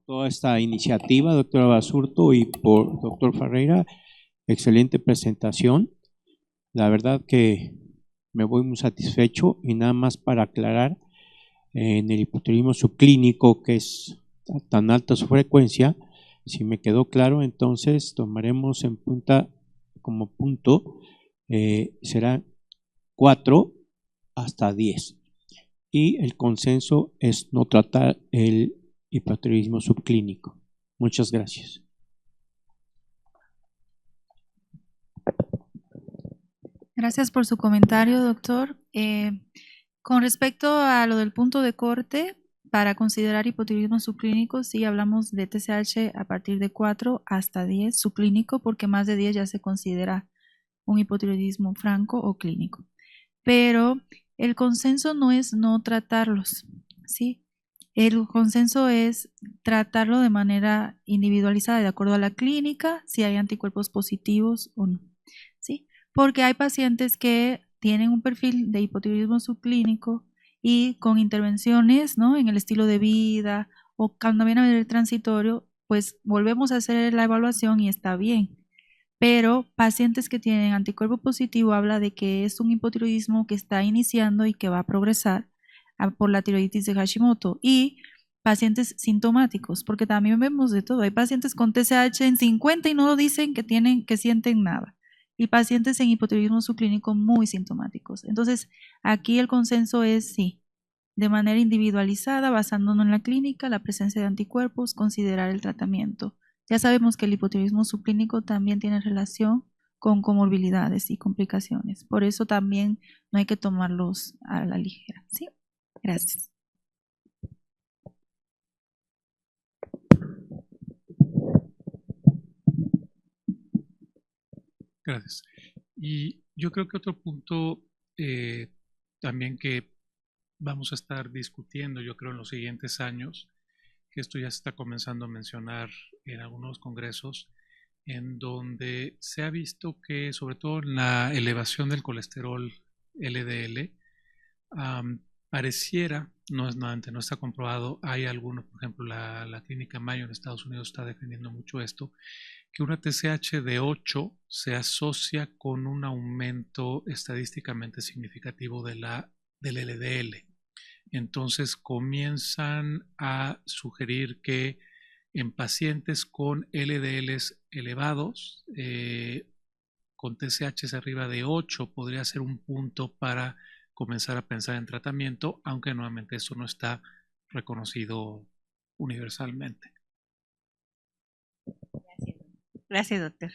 toda esta iniciativa, doctora Basurto, y por doctor Ferreira. Excelente presentación. La verdad que me voy muy satisfecho, y nada más para aclarar, en el hipotiroidismo subclínico, que es tan alta su frecuencia, si me quedó claro, entonces tomaremos en cuenta como punto, será 4 hasta 10. Y el consenso es no tratar el hipotiroidismo subclínico. Muchas gracias. Gracias por su comentario, doctor. Con respecto a lo del punto de corte, para considerar hipotiroidismo subclínico, sí hablamos de TSH a partir de 4 hasta 10 subclínico, porque más de 10 ya se considera un hipotiroidismo franco o clínico. Pero el consenso no es no tratarlos, ¿sí? El consenso es tratarlo de manera individualizada, de acuerdo a la clínica, si hay anticuerpos positivos o no, ¿sí? Porque hay pacientes que tienen un perfil de hipotiroidismo subclínico y con intervenciones, ¿no?, en el estilo de vida o cuando viene a ver el transitorio, pues volvemos a hacer la evaluación y está bien. Pero pacientes que tienen anticuerpo positivo habla de que es un hipotiroidismo que está iniciando y que va a progresar por la tiroiditis de Hashimoto. Y pacientes sintomáticos, porque también vemos de todo. Hay pacientes con TSH en 50 y no dicen que sienten nada. Y pacientes en hipotiroidismo subclínico muy sintomáticos. Entonces, aquí el consenso es sí, de manera individualizada, basándonos en la clínica, la presencia de anticuerpos, considerar el tratamiento. Ya sabemos que el hipotiroidismo subclínico también tiene relación con comorbilidades y complicaciones. Por eso también no hay que tomarlos a la ligera. ¿Sí? Gracias. Gracias. Y yo creo que otro punto también que vamos a estar discutiendo, yo creo, en los siguientes años, que esto ya se está comenzando a mencionar en algunos congresos, en donde se ha visto que, sobre todo en la elevación del colesterol LDL, pareciera, no está comprobado, hay algunos, por ejemplo, la clínica Mayo en Estados Unidos está defendiendo mucho esto, que una TSH de 8 se asocia con un aumento estadísticamente significativo del LDL. Entonces comienzan a sugerir que en pacientes con LDLs elevados, con TSHs arriba de 8, podría ser un punto para comenzar a pensar en tratamiento, aunque nuevamente eso no está reconocido universalmente. Gracias, doctor.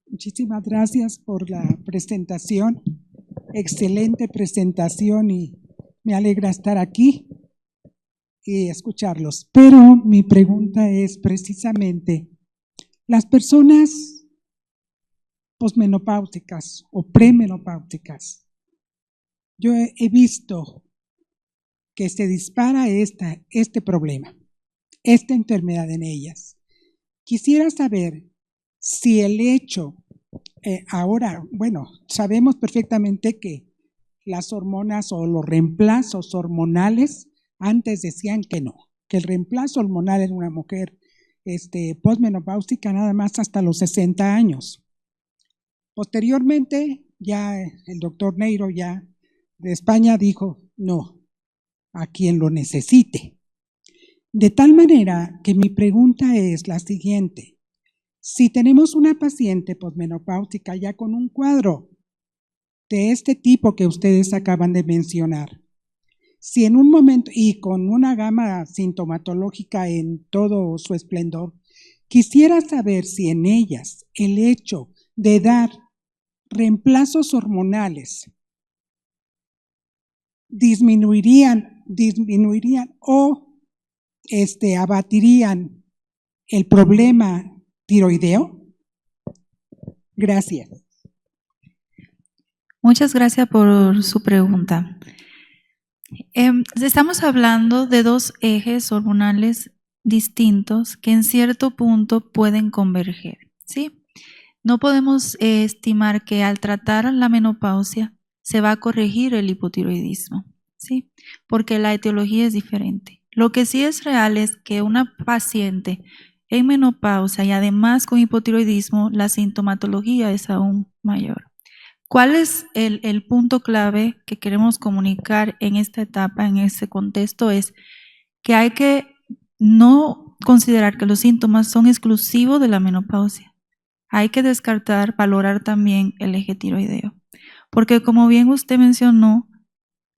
Muchísimas gracias por la presentación. Excelente presentación y me alegra estar aquí y escucharlos. Pero mi pregunta es precisamente, las personas posmenopáusicas o premenopáusicas, yo he visto que se dispara este problema, esta enfermedad en ellas. Quisiera saber si el hecho, ahora, bueno, sabemos perfectamente que las hormonas o los reemplazos hormonales, antes decían que no, que el reemplazo hormonal en una mujer posmenopáusica nada más hasta los 60 años. Posteriormente, ya el doctor Neiro ya de España dijo no, a quien lo necesite. De tal manera que mi pregunta es la siguiente: si tenemos una paciente posmenopáusica ya con un cuadro de este tipo que ustedes acaban de mencionar, si en un momento y con una gama sintomatológica en todo su esplendor, quisiera saber si en ellas el hecho de dar reemplazos hormonales disminuirían o abatirían el problema tiroideo. Gracias. Muchas gracias por su pregunta. Estamos hablando de dos ejes hormonales distintos que en cierto punto pueden converger, ¿sí? No podemos estimar que al tratar la menopausia se va a corregir el hipotiroidismo, ¿sí? Porque la etiología es diferente. Lo que sí es real es que una paciente en menopausia y además con hipotiroidismo, la sintomatología es aún mayor. ¿Cuál es el punto clave que queremos comunicar en esta etapa, en este contexto? Es que hay que no considerar que los síntomas son exclusivos de la menopausia. Hay que descartar, valorar también el eje tiroideo. Porque como bien usted mencionó,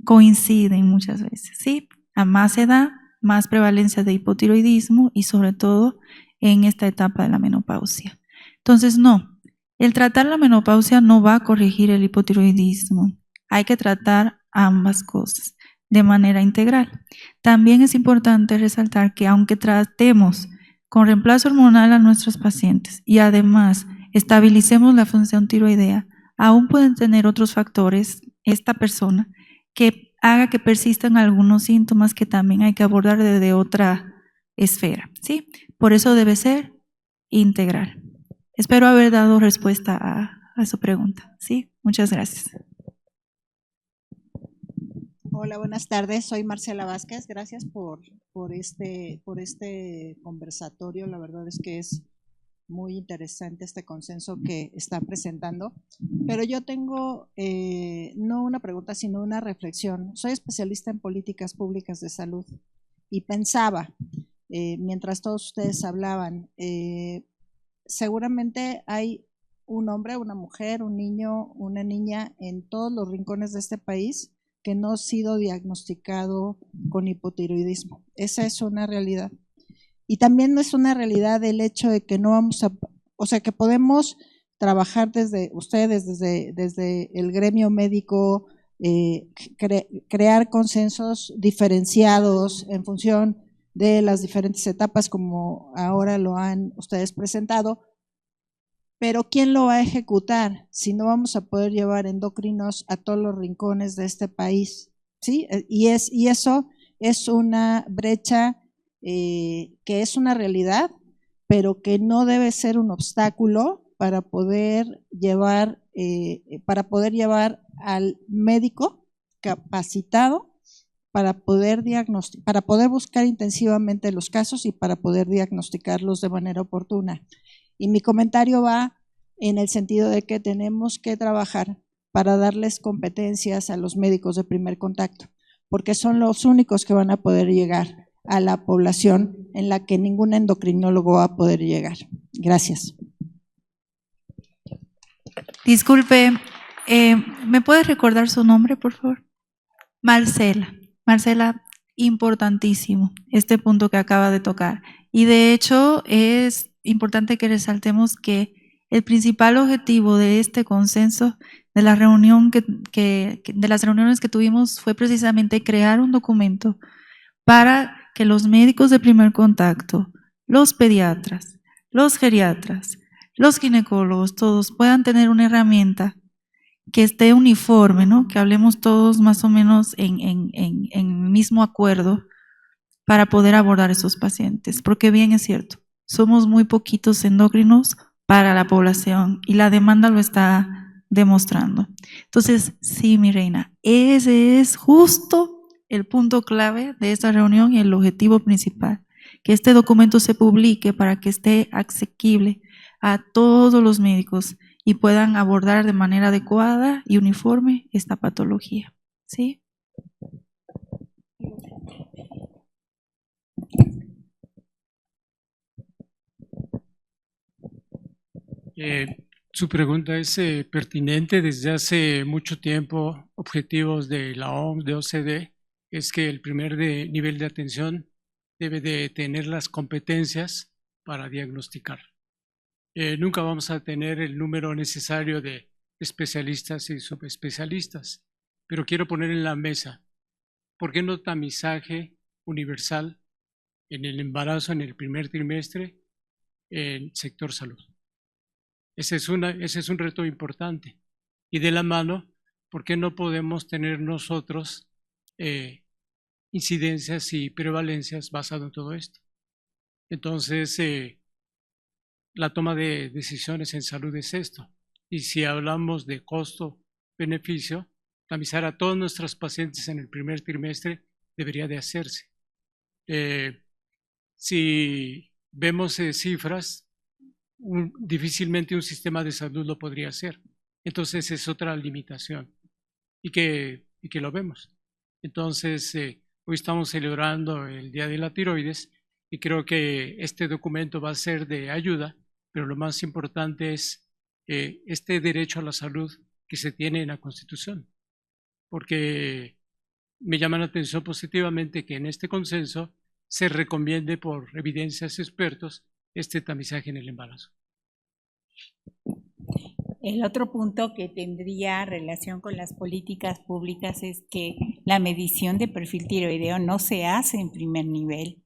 coinciden muchas veces, ¿sí? A más edad, más prevalencia de hipotiroidismo y sobre todo en esta etapa de la menopausia. Entonces, no, el tratar la menopausia no va a corregir el hipotiroidismo. Hay que tratar ambas cosas de manera integral. También es importante resaltar que aunque tratemos con reemplazo hormonal a nuestros pacientes y además estabilicemos la función tiroidea, aún pueden tener otros factores esta persona que haga que persistan algunos síntomas que también hay que abordar desde otra esfera, ¿sí? Por eso debe ser integral. Espero haber dado respuesta a su pregunta, ¿sí? Muchas gracias. Hola, buenas tardes. Soy Marcela Vázquez. Gracias por este conversatorio. La verdad es que es muy interesante este consenso que están presentando. Pero yo tengo no una pregunta, sino una reflexión. Soy especialista en políticas públicas de salud y pensaba, mientras todos ustedes hablaban, seguramente hay un hombre, una mujer, un niño, una niña en todos los rincones de este país que no ha sido diagnosticado con hipotiroidismo. Esa es una realidad. Y también es una realidad el hecho de que no vamos a, o sea, que podemos trabajar desde ustedes, desde el gremio médico, crear consensos diferenciados en función de las diferentes etapas como ahora lo han ustedes presentado, pero ¿quién lo va a ejecutar si no vamos a poder llevar endocrinos a todos los rincones de este país? ¿Sí? Y eso es una brecha que es una realidad, pero que no debe ser un obstáculo para poder llevar al médico capacitado para poder buscar intensivamente los casos y para poder diagnosticarlos de manera oportuna. Y mi comentario va en el sentido de que tenemos que trabajar para darles competencias a los médicos de primer contacto, porque son los únicos que van a poder llegar a la población en la que ningún endocrinólogo va a poder llegar. Gracias. Disculpe, ¿me puede recordar su nombre, por favor? Marcela. Marcela, importantísimo este punto que acaba de tocar. Y de hecho es importante que resaltemos que el principal objetivo de este consenso, de la reunión de las reuniones que tuvimos, fue precisamente crear un documento para que los médicos de primer contacto, los pediatras, los geriatras, los ginecólogos, todos puedan tener una herramienta que esté uniforme, ¿no? Que hablemos todos más o menos en el mismo acuerdo para poder abordar esos pacientes, porque bien es cierto, somos muy poquitos endocrinos para la población y la demanda lo está demostrando. Entonces, sí, mi reina, ese es justo el punto clave de esta reunión y el objetivo principal, que este documento se publique para que esté asequible a todos los médicos y puedan abordar de manera adecuada y uniforme esta patología, ¿sí? Su pregunta es pertinente. Desde hace mucho tiempo, objetivos de la OMS, de OCDE, es que el primer nivel de atención debe de tener las competencias para diagnosticar. Nunca vamos a tener el número necesario de especialistas y subespecialistas, pero quiero poner en la mesa, ¿por qué no tamizaje universal en el embarazo en el primer trimestre en el sector salud? Ese es un reto importante. Y de la mano, ¿por qué no podemos tener nosotros incidencias y prevalencias basado en todo esto? Entonces, la toma de decisiones en salud es esto. Y si hablamos de costo-beneficio, tamizar a todos nuestros pacientes en el primer trimestre debería de hacerse. Si vemos cifras, difícilmente un sistema de salud lo podría hacer. Entonces es otra limitación y que lo vemos. Entonces hoy estamos celebrando el Día de la Tiroides y creo que este documento va a ser de ayuda, pero lo más importante es este derecho a la salud que se tiene en la Constitución, porque me llama la atención positivamente que en este consenso se recomiende por evidencias expertos este tamizaje en el embarazo. El otro punto que tendría relación con las políticas públicas es que la medición de perfil tiroideo no se hace en primer nivel,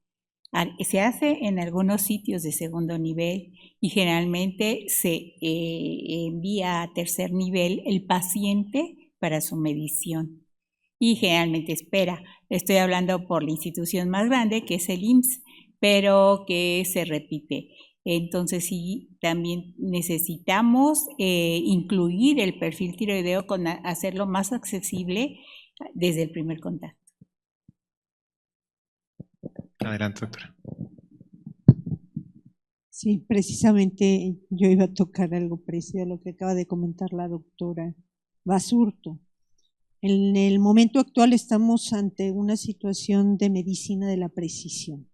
se hace en algunos sitios de segundo nivel y generalmente se envía a tercer nivel el paciente para su medición y generalmente espera. Estoy hablando por la institución más grande que es el IMSS, pero que se repite. Entonces sí, también necesitamos incluir el perfil tiroideo con hacerlo más accesible desde el primer contacto. Adelante, doctora. Sí, precisamente yo iba a tocar algo parecido a lo que acaba de comentar la doctora Basurto. En el momento actual estamos ante una situación de medicina de la precisión,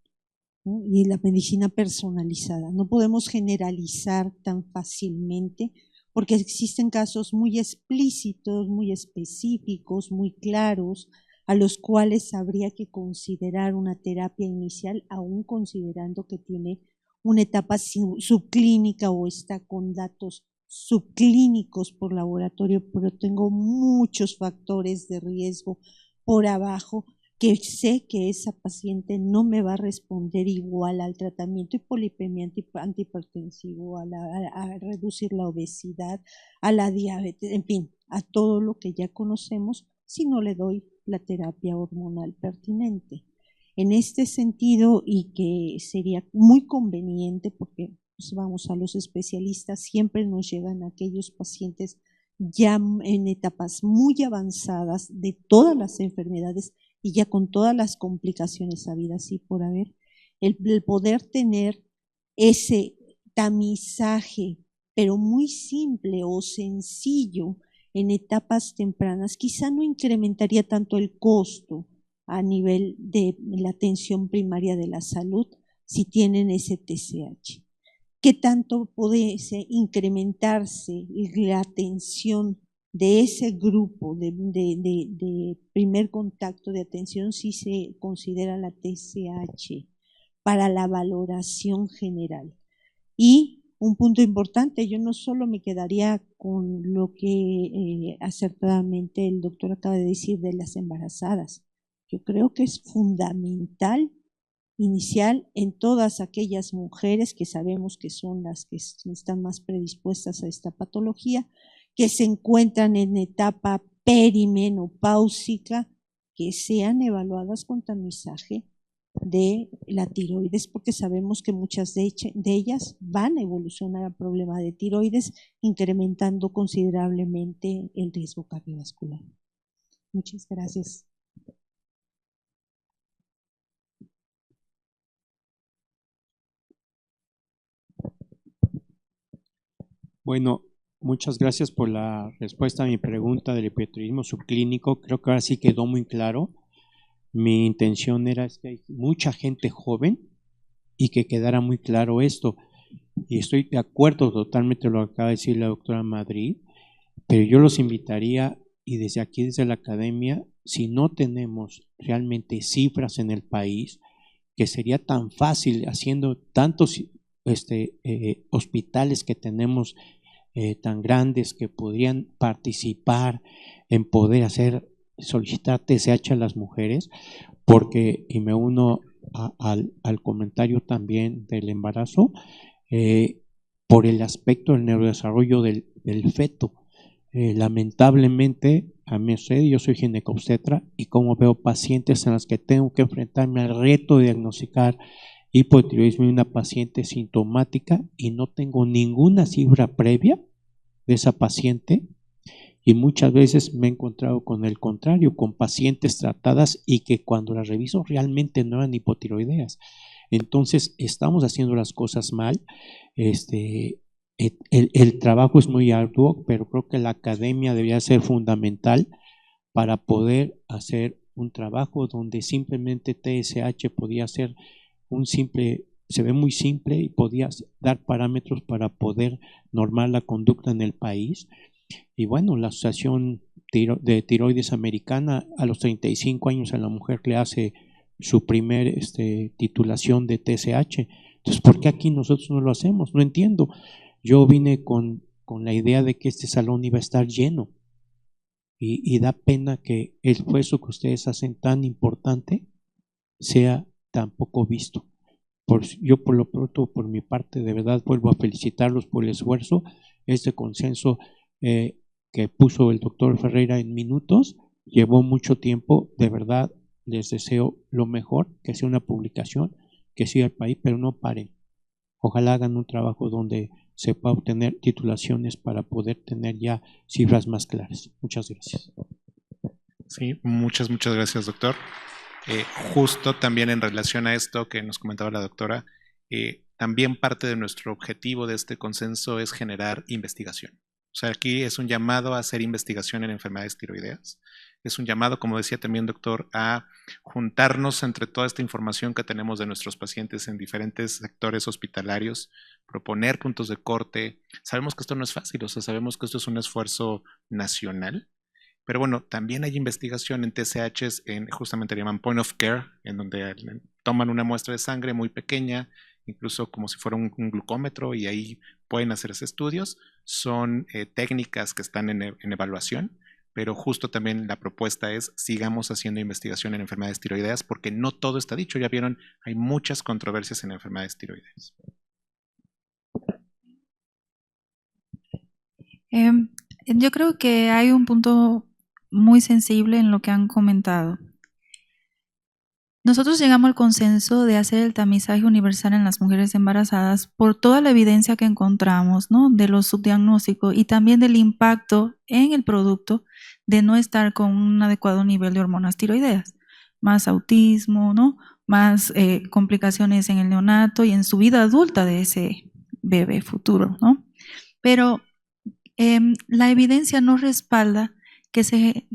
¿no? Y la medicina personalizada. No podemos generalizar tan fácilmente porque existen casos muy explícitos, muy específicos, muy claros, a los cuales habría que considerar una terapia inicial, aún considerando que tiene una etapa subclínica o está con datos subclínicos por laboratorio, pero tengo muchos factores de riesgo por abajo que sé que esa paciente no me va a responder igual al tratamiento hipolipemia antihipertensivo, a reducir la obesidad, a la diabetes, en fin, a todo lo que ya conocemos si no le doy la terapia hormonal pertinente. En este sentido, y que sería muy conveniente porque pues, vamos a los especialistas, siempre nos llegan aquellos pacientes ya en etapas muy avanzadas de todas las enfermedades y ya con todas las complicaciones habidas y por haber, el poder tener ese tamizaje, pero muy simple o sencillo en etapas tempranas, quizá no incrementaría tanto el costo a nivel de la atención primaria de la salud si tienen ese TSH. ¿Qué tanto puede incrementarse la atención de ese grupo de primer contacto de atención si se considera la TSH para la valoración general? Y un punto importante, yo no solo me quedaría con lo que acertadamente el doctor acaba de decir de las embarazadas. Yo creo que es fundamental inicial en todas aquellas mujeres que sabemos que son las que están más predispuestas a esta patología, que se encuentran en etapa perimenopáusica, que sean evaluadas con tamizaje de la tiroides, porque sabemos que muchas de ellas van a evolucionar a problema de tiroides, incrementando considerablemente el riesgo cardiovascular. Muchas gracias. Bueno, muchas gracias por la respuesta a mi pregunta del hipotiroidismo subclínico. Creo que ahora sí quedó muy claro. Mi intención era que hay mucha gente joven y que quedara muy claro esto. Y estoy de acuerdo totalmente con lo que acaba de decir la doctora Madrid, pero yo los invitaría, y desde aquí, desde la academia, si no tenemos realmente cifras en el país, que sería tan fácil haciendo tantos hospitales que tenemos tan grandes que podrían participar en poder solicitar TSH a las mujeres, porque, y me uno al comentario también del embarazo, por el aspecto del neurodesarrollo del feto. Lamentablemente, a mí yo soy ginecobstetra y como veo pacientes en las que tengo que enfrentarme al reto de diagnosticar hipotiroidismo en una paciente sintomática y no tengo ninguna cifra previa de esa paciente, Y muchas veces me he encontrado con el contrario, con pacientes tratadas y que cuando las reviso realmente no eran hipotiroideas. Entonces, estamos haciendo las cosas mal. El trabajo es muy arduo, pero creo que la academia debería ser fundamental para poder hacer un trabajo donde simplemente TSH podía ser un simple, se ve muy simple y podía dar parámetros para poder normar la conducta en el país. Y bueno, la Asociación de Tiroides Americana a los 35 años a la mujer le hace su primer titulación de TSH. Entonces, ¿por qué aquí nosotros no lo hacemos? No entiendo. Yo vine con la idea de que este salón iba a estar lleno y da pena que el esfuerzo que ustedes hacen tan importante sea tan poco visto. Yo por lo pronto, por mi parte, de verdad vuelvo a felicitarlos por el esfuerzo, este consenso que puso el doctor Ferreira en minutos, llevó mucho tiempo, de verdad les deseo lo mejor, que sea una publicación, que siga el país, pero no paren. Ojalá hagan un trabajo donde se pueda obtener titulaciones para poder tener ya cifras más claras. Muchas gracias. Sí, muchas gracias, doctor. Justo también en relación a esto que nos comentaba la doctora, también parte de nuestro objetivo de este consenso es generar investigación. O sea, aquí es un llamado a hacer investigación en enfermedades tiroideas. Es un llamado, como decía también doctor, a juntarnos entre toda esta información que tenemos de nuestros pacientes en diferentes sectores hospitalarios, proponer puntos de corte. Sabemos que esto no es fácil, o sea, sabemos que esto es un esfuerzo nacional, pero bueno, también hay investigación en TSHs, justamente le llaman point of care, en donde toman una muestra de sangre muy pequeña, incluso como si fuera un glucómetro, y ahí pueden hacerse estudios. Son técnicas que están en evaluación, pero justo también la propuesta es sigamos haciendo investigación en enfermedades tiroideas, porque no todo está dicho. Ya vieron, hay muchas controversias en enfermedades tiroideas. Yo creo que hay un punto muy sensible en lo que han comentado. Nosotros llegamos al consenso de hacer el tamizaje universal en las mujeres embarazadas por toda la evidencia que encontramos, ¿no? De los subdiagnósticos y también del impacto en el producto de no estar con un adecuado nivel de hormonas tiroideas, más autismo, ¿no? Más complicaciones en el neonato y en su vida adulta de ese bebé futuro, ¿no? Pero la evidencia no respalda que se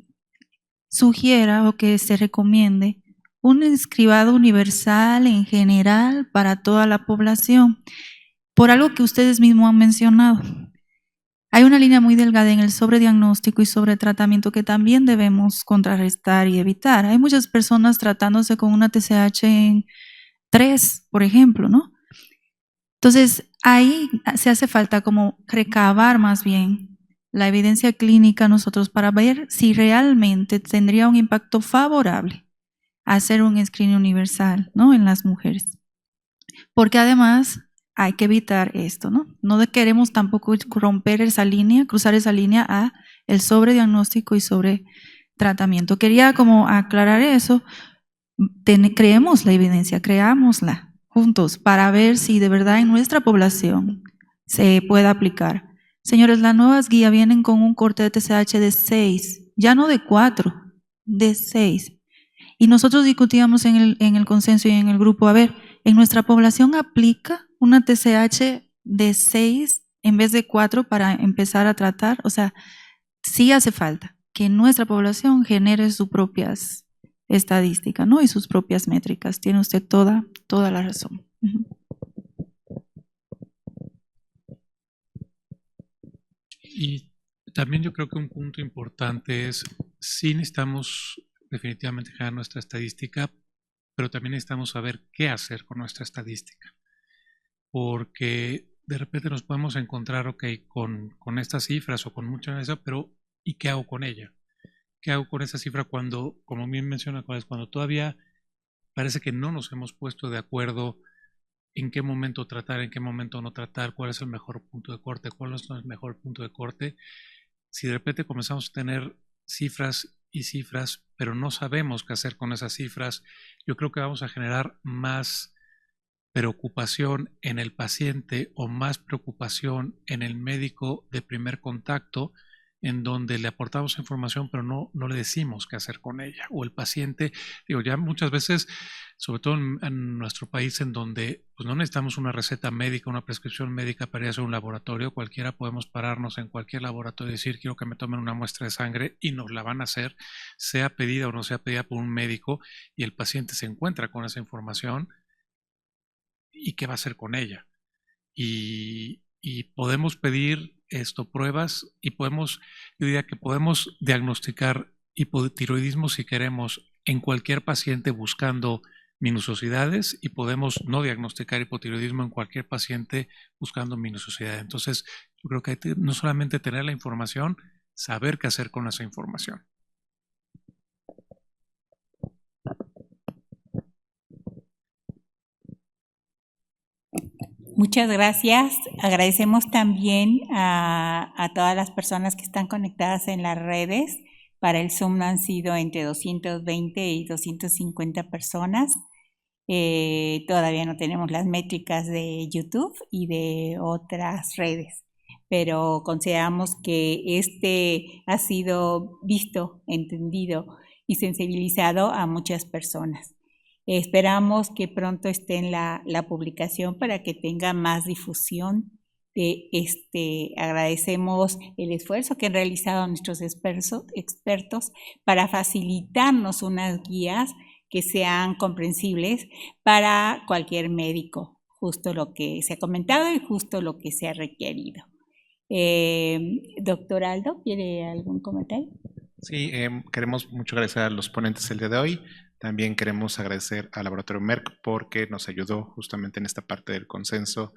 sugiera o que se recomiende un inscribado universal en general para toda la población, por algo que ustedes mismos han mencionado. Hay una línea muy delgada en el sobrediagnóstico y sobretratamiento que también debemos contrarrestar y evitar. Hay muchas personas tratándose con una TSH en 3, por ejemplo, ¿no? Entonces, ahí se hace falta como recabar más bien la evidencia clínica nosotros para ver si realmente tendría un impacto favorable hacer un screening universal, ¿no? En las mujeres. Porque además hay que evitar esto, ¿no? No queremos tampoco romper esa línea, cruzar esa línea a el sobrediagnóstico y sobretratamiento. Quería como aclarar eso. Creemos la evidencia, creámosla juntos para ver si de verdad en nuestra población se puede aplicar. Señores, las nuevas guías vienen con un corte de TSH de 6, ya no de 4, de 6. Y nosotros discutíamos en el consenso y en el grupo, a ver, ¿en nuestra población aplica una TSH de 6 en vez de 4 para empezar a tratar? O sea, sí hace falta que nuestra población genere sus propias estadísticas, ¿no? Y sus propias métricas. Tiene usted toda la razón. Y también yo creo que un punto importante es, sí necesitamos definitivamente generar nuestra estadística, pero también necesitamos saber qué hacer con nuestra estadística. Porque de repente nos podemos encontrar, ok, con estas cifras o con mucha de eso, pero ¿y qué hago con ella? ¿Qué hago con esa cifra cuando, como bien menciona, cuando todavía parece que no nos hemos puesto de acuerdo en qué momento tratar, en qué momento no tratar, cuál es el mejor punto de corte, cuál es el mejor punto de corte? Si de repente comenzamos a tener cifras y cifras, pero no sabemos qué hacer con esas cifras, yo creo que vamos a generar más preocupación en el paciente o más preocupación en el médico de primer contacto en donde le aportamos información, pero no le decimos qué hacer con ella. O el paciente, digo, ya muchas veces, sobre todo en nuestro país, en donde pues no necesitamos una receta médica, una prescripción médica para ir a hacer un laboratorio, cualquiera podemos pararnos en cualquier laboratorio y decir, quiero que me tomen una muestra de sangre, y nos la van a hacer, sea pedida o no sea pedida por un médico, y el paciente se encuentra con esa información, ¿y qué va a hacer con ella? Y podemos pedir pruebas, y yo diría que podemos diagnosticar hipotiroidismo si queremos en cualquier paciente buscando minusosidades, y podemos no diagnosticar hipotiroidismo en cualquier paciente buscando minusosidades. Entonces, yo creo que hay que no solamente tener la información, saber qué hacer con esa información. Muchas gracias. Agradecemos también a todas las personas que están conectadas en las redes. Para el Zoom han sido entre 220 y 250 personas. Todavía no tenemos las métricas de YouTube y de otras redes, pero consideramos que ha sido visto, entendido y sensibilizado a muchas personas. Esperamos que pronto esté en la publicación para que tenga más difusión. Agradecemos el esfuerzo que han realizado nuestros expertos para facilitarnos unas guías que sean comprensibles para cualquier médico, justo lo que se ha comentado y justo lo que se ha requerido. Doctor Aldo, ¿quiere algún comentario? Sí, queremos mucho agradecer a los ponentes el día de hoy. También queremos agradecer al Laboratorio Merck porque nos ayudó justamente en esta parte del consenso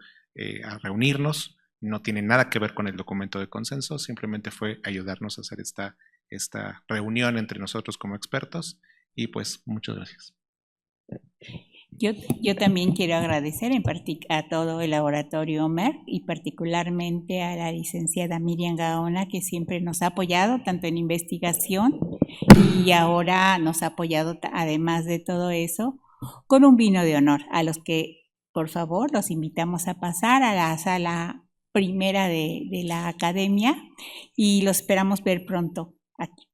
a reunirnos. No tiene nada que ver con el documento de consenso, simplemente fue ayudarnos a hacer esta reunión entre nosotros como expertos. Y pues muchas gracias. Yo también quiero agradecer a todo el laboratorio Merck y particularmente a la licenciada Miriam Gaona, que siempre nos ha apoyado tanto en investigación y ahora nos ha apoyado, además de todo eso, con un vino de honor, a los que por favor los invitamos a pasar a la sala primera de la academia y los esperamos ver pronto aquí.